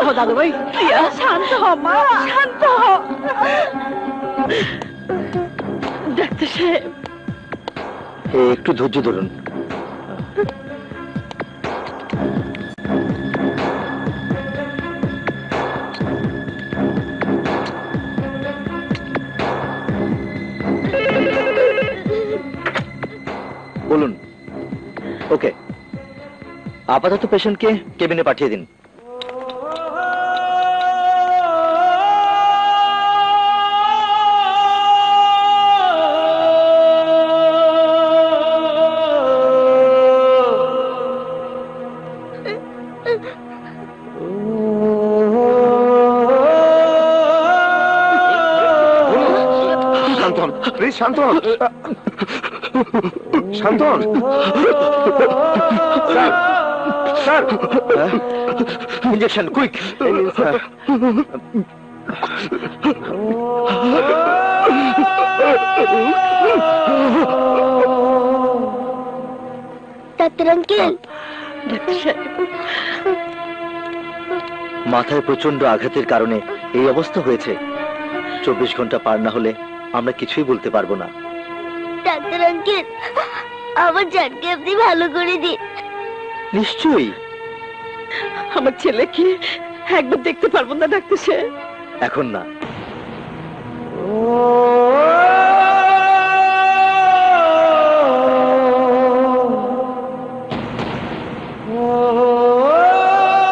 হ দাদু ভাই, শান্ত হ মা, শান্ত হ। ডাক্তার সাহেব, একটু ধৈর্য ধরুন। বলুন। ওকে, আপাতত পেশেন্টকে কেবিনে পাঠিয়ে দিন। Shantan, please Shantan, Shantan. Sir, injection quick. Sir. Doctor uncle, মাথায় প্রচন্ড আঘাতের কারণে এই অবস্থা হয়েছে। 24 ঘন্টা পার না হলে আমরা কিছুই বলতে পারবো না। ডাক্তার আঙ্কেল, আমার জানকে আপনি ভালো করে দিন। নিশ্চয়ই। আমার ছেলেকে একবার দেখতে পারবো না ডাক্তার সাহেব? এখন না,